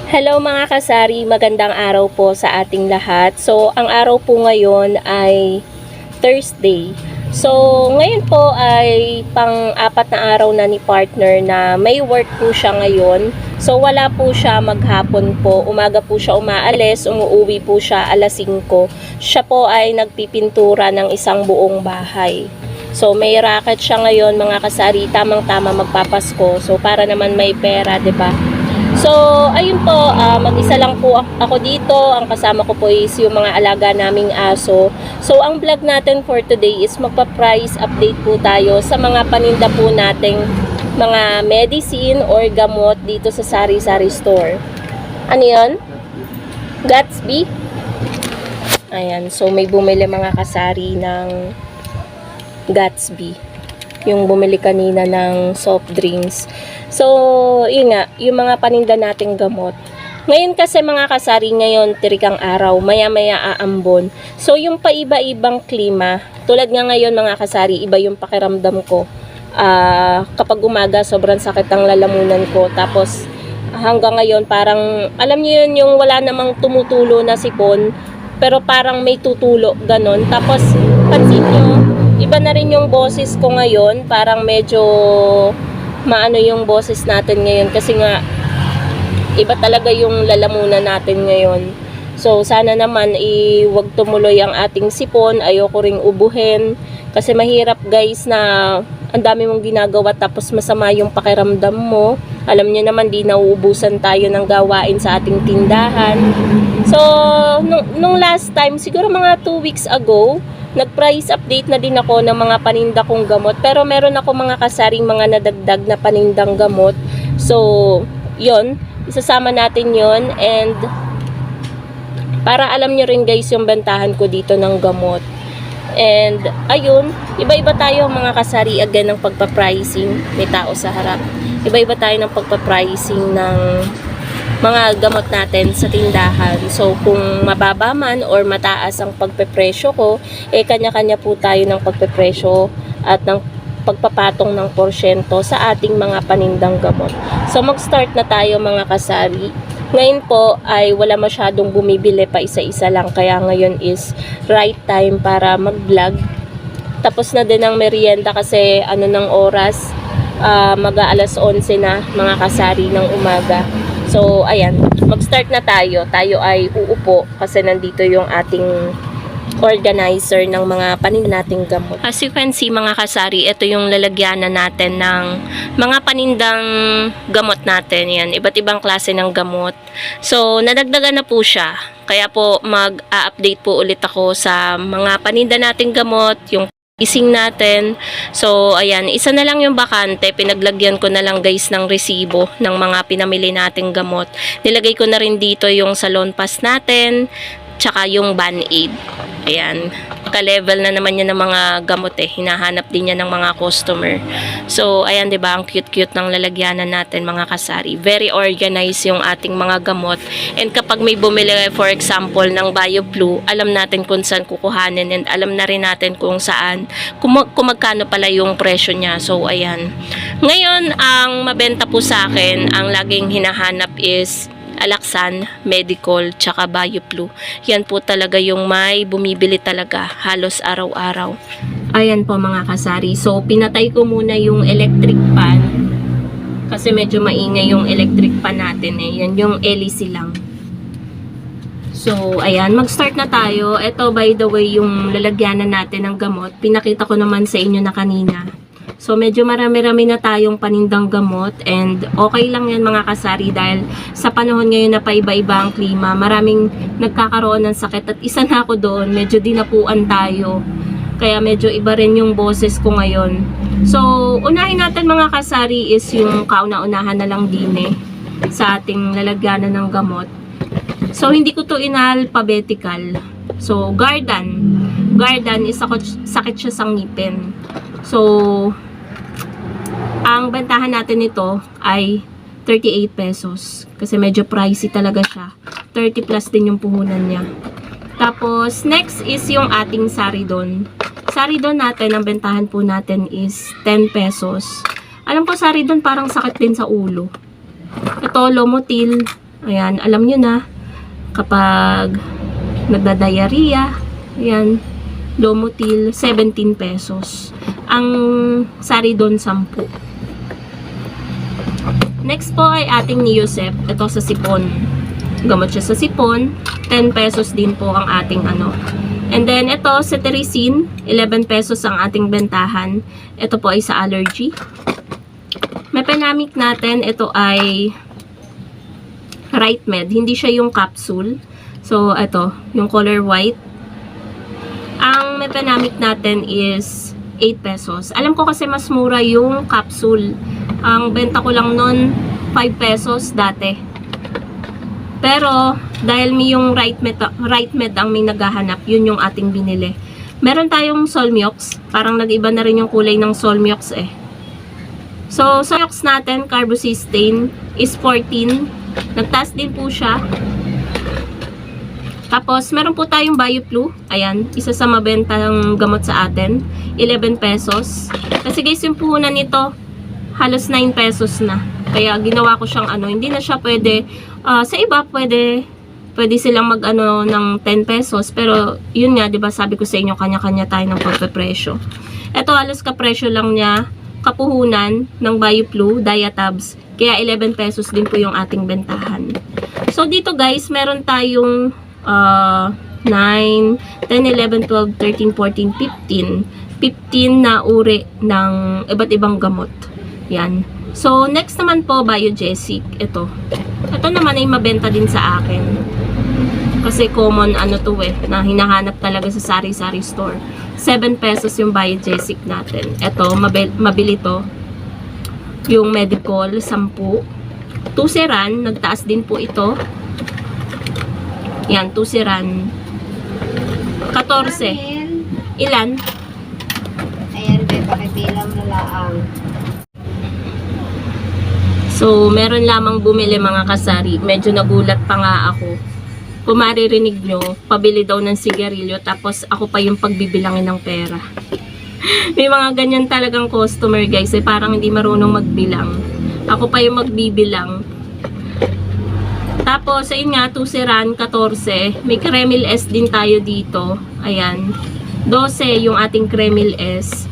Hello mga kasari, magandang araw po sa ating lahat. So, ang araw po ngayon ay Thursday. So, ngayon po ay pang-apat na araw na ni partner na may work po siya ngayon. So, wala po siya maghapon po. Umaga po siya umaalis, umuwi po siya alas 5. Siya po ay nagpipintura ng isang buong bahay. So, may racket siya ngayon mga kasari, tamang-tama magpapasko. So, para naman may pera, 'di ba? So, ayun po, mag-isa lang po ako dito. Ang kasama ko po is yung mga alaga naming aso. So, ang vlog natin for today is magpa-price update po tayo sa mga paninda po nating mga medicine or gamot dito sa Sari-Sari Store. Ano yun? Gatsby? Ayan, so may bumili mga kasari ng Gatsby. Yung bumili kanina ng soft drinks. So, yun nga, yung mga paninda nating gamot. Ngayon kasi mga kasari, ngayon tirikang araw, maya-maya aambon. So, yung paiba-ibang klima, tulad nga ngayon mga kasari, iba yung pakiramdam ko. Kapag umaga, sobrang sakit ang lalamunan ko. Tapos, hanggang ngayon, parang, alam niyo yun, yung wala namang tumutulo na sipon, pero parang may tutulo, ganon. Tapos, pansin nyo, iba na rin yung boses ko ngayon, parang medyo maano yung boses natin ngayon kasi nga iba talaga yung lalamunan natin ngayon. So sana naman wag tumuloy ang ating sipon, ayoko ring ubuhin kasi mahirap guys na ang dami mong ginagawa tapos masama yung pakiramdam mo. Alam niyo naman di nauubusan tayo ng gawain sa ating tindahan. So nung last time, siguro mga 2 weeks ago, nag-price update na din ako ng mga paninda kong gamot. Pero meron ako mga kasaring mga nadagdag na panindang gamot. So, yon, isasama natin yon. And para alam nyo rin guys yung bentahan ko dito ng gamot. And ayun, iba-iba tayo mga kasari again ng pagpa-pricing. May tao sa harap. Iba-iba tayo ng pagpa-pricing ng mga gamot natin sa tindahan. So, kung mababa man or mataas ang pagpepresyo ko, kanya-kanya po tayo ng pagpepresyo at ng pagpapatong ng porsyento sa ating mga panindang gamot. So, mag-start na tayo mga kasari. Ngayon po ay wala masyadong bumibili, pa isa-isa lang. Kaya ngayon is right time para mag-vlog. Tapos na din ang merienda kasi ano ng oras, mag-aalas 11 na mga kasari ng umaga. So, ayan, mag-start na tayo. Tayo ay uupo kasi nandito yung ating organizer ng mga paninda nating gamot. As you can see mga kasari, ito yung lalagyanan natin ng mga panindang gamot natin. Yan, iba't ibang klase ng gamot. So, nadagdagan na po siya. Kaya po, mag-update po ulit ako sa mga paninda nating gamot, yung ising natin. So, ayan, isa na lang yung bakante. Pinaglagyan ko na lang guys ng resibo ng mga pinamili nating gamot. Nilagay ko na rin dito yung salon pass natin, tsaka yung Band-Aid. Ayan, ka-level na naman yan ng mga gamot hinahanap din yan ng mga customer. So, ayan, 'di ba? Ang cute-cute ng lalagyanan natin mga kasari. Very organized yung ating mga gamot. And kapag may bumili, for example, ng BioFlu, alam natin kung saan kukuhanin and alam na rin natin kung saan, kung magkano pala yung presyo niya. So, ayan. Ngayon, ang mabenta po sa akin, ang laging hinahanap is Alaxan, Medicol, tsaka BioFlu. Yan po talaga yung may bumibili talaga halos araw-araw. Ayan po mga kasari. So, pinatay ko muna yung electric fan kasi medyo maingay yung electric fan natin Yan yung LEC lang. So, ayan. Mag-start na tayo. Ito, by the way, yung lalagyanan natin ng gamot. Pinakita ko naman sa inyo na kanina. So, medyo marami-rami na tayong panindang gamot and okay lang yan mga kasari dahil sa panahon ngayon na paiba-iba ang klima, maraming nagkakaroon ng sakit at isa na ako doon, medyo dinapuan tayo. Kaya medyo iba rin yung boses ko ngayon. So, unahin natin mga kasari is yung kauna-unahan na lang din sa ating lalagyanan ng gamot. So, hindi ko to inalphabetical. So, Gardan. Gardan is sakit siya sa ngipin. So, ang bentahan natin nito ay 38 pesos. Kasi medyo pricey talaga siya. 30 plus din yung puhunan niya. Tapos, next is yung ating Saridon. Saridon natin, ang bentahan po natin is 10 pesos. Alam ko, Saridon parang sakit din sa ulo. Ito, Lomotil. Ayan, alam nyo na, kapag nagda-diarrhea, ayan, Lomotil, 17 pesos. Ang Saridon, 10. Next po ay ating Neosep. Ito sa sipon. Gamot siya sa sipon. 10 pesos din po ang ating ano. And then, ito, cetirizine. 11 pesos ang ating bentahan. Ito po ay sa allergy. Mepenamic natin, ito ay RightMed. Hindi siya yung capsule. So, ito, yung color white. Ang mepenamic natin is 8 pesos. Alam ko kasi mas mura yung capsule. Ang benta ko lang nun 5 pesos dati. Pero dahil may yung RightMed ang may naghahanap, yun yung ating binili. Meron tayong Solmiox. Parang nag-iba na rin yung kulay ng Solmiox eh. So, Solmiox natin, carbocysteine is 14. Nagtaas din po siya. Tapos, meron po tayong BioFlu. Ayan, isa sa mabentang gamot sa atin. 11 pesos. Kasi guys, yung puhunan nito, halos 9 pesos na. Kaya ginawa ko siyang ano, hindi na siya pwede, sa iba pwede silang mag ano ng 10 pesos. Pero, yun nga, diba sabi ko sa inyo, kanya-kanya tayo ng pagpe-presyo. Ito, halos ka-presyo lang niya, kapuhunan ng BioFlu, Diatabs. Kaya 11 pesos din po yung ating bentahan. So, dito guys, meron tayong 9, 10, 11, 12, 13, 14, 15. 15 na uri ng iba't ibang gamot. Yan. So, next naman po, Biogesic. Ito. Ito naman ay mabenta din sa akin. Kasi common ano to eh, na hinahanap talaga sa sari-sari store. 7 pesos yung Biogesic natin. Ito, mabili to. Yung medical, 10. Tuseran, nagtaas din po ito. Yan, Tuseran. 14. Ilan? Ayan, may pakibilang na laang. So, meron lamang bumili mga kasari. Medyo nagulat pa nga ako. Kung maririnig nyo, pabili daw ng sigarilyo, tapos ako pa yung pagbibilangin ng pera. May mga ganyan talagang customer guys, eh, parang hindi marunong magbilang. Ako pa yung magbibilang. Tapos, ayun nga, Tuseran, 14. May Kremil S din tayo dito. Ayan. 12 yung ating Kremil S.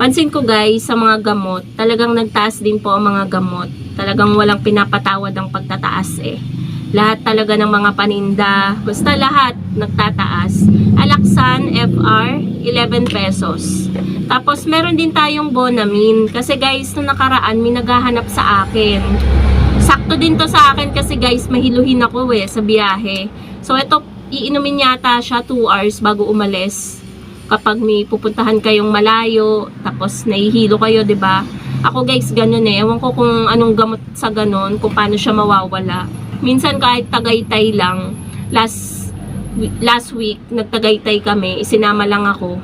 Pansin ko guys, sa mga gamot, talagang nagtaas din po ang mga gamot. Talagang walang pinapatawad ang pagtataas eh. Lahat talaga ng mga paninda, basta lahat nagtataas. Alaxan FR, 11 pesos. Tapos meron din tayong Bonamine. Kasi guys, nung nakaraan, may naghahanap sa akin. Sakto din to sa akin kasi guys, mahiluhin ako eh sa biyahe. So ito, iinumin yata siya 2 hours bago umalis. Kapag may pupuntahan kayong malayo, tapos nahihilo kayo, 'di ba? Ako guys, ganun eh. Ewan ko kung anong gamot sa ganun, kung paano siya mawawala. Minsan kahit Tagaytay lang, last week, nagtagaytay kami, isinama lang ako.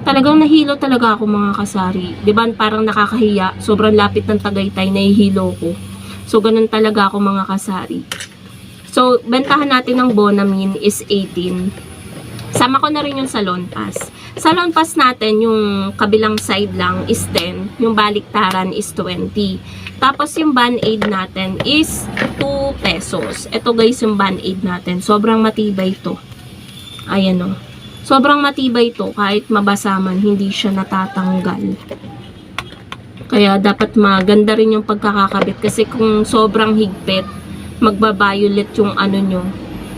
Talagang nahilo talaga ako mga kasari. 'Di ba? Parang nakakahiya. Sobrang lapit ng Tagaytay, nahihilo ko. So, ganun talaga ako mga kasari. So, bentahan natin ng Bonamine is 18. Sama ko na rin yung Salon Pass. Salon Pass natin, yung kabilang side lang is 10. Yung baliktaran is 20. Tapos yung Band-Aid natin is 2 pesos. Ito guys yung Band-Aid natin. Sobrang matibay to. Ayan o. Sobrang matibay to. Kahit mabasa man, hindi siya natatanggal. Kaya dapat maganda rin yung pagkakakabit. Kasi kung sobrang higpit, magbabayulit yung ano nyo.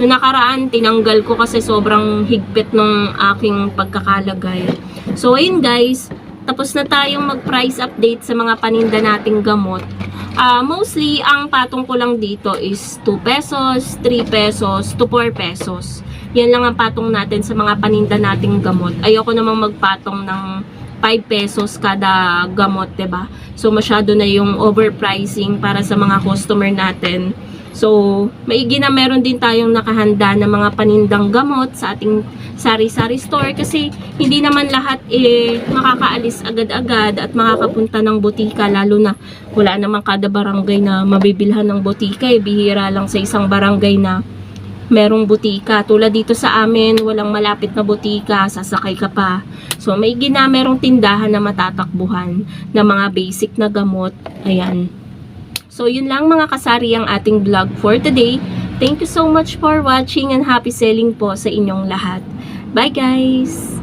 Noong nakaraan, tinanggal ko kasi sobrang higpit ng aking pagkakalagay. So, ayun guys. Tapos na tayong mag-price update sa mga paninda nating gamot. Mostly, ang patong ko lang dito is 2 pesos, 3 pesos, to 4 pesos. Yan lang ang patong natin sa mga paninda nating gamot. Ayoko namang magpatong ng 5 pesos kada gamot, 'di ba? So, masyado na yung overpricing para sa mga customer natin. So, maigi na meron din tayong nakahanda na mga panindang gamot sa ating sari-sari store kasi hindi naman lahat makakaalis agad-agad at makakapunta ng butika, lalo na wala namang kada barangay na mabibilhan ng butika. Bihira lang sa isang barangay na merong butika. Tulad dito sa amin, walang malapit na butika, sasakay ka pa. So, maigi na merong tindahan na matatakbuhan na mga basic na gamot. Ayan. So, yun lang mga kasari ang ating vlog for today. Thank you so much for watching and happy selling po sa inyong lahat. Bye guys!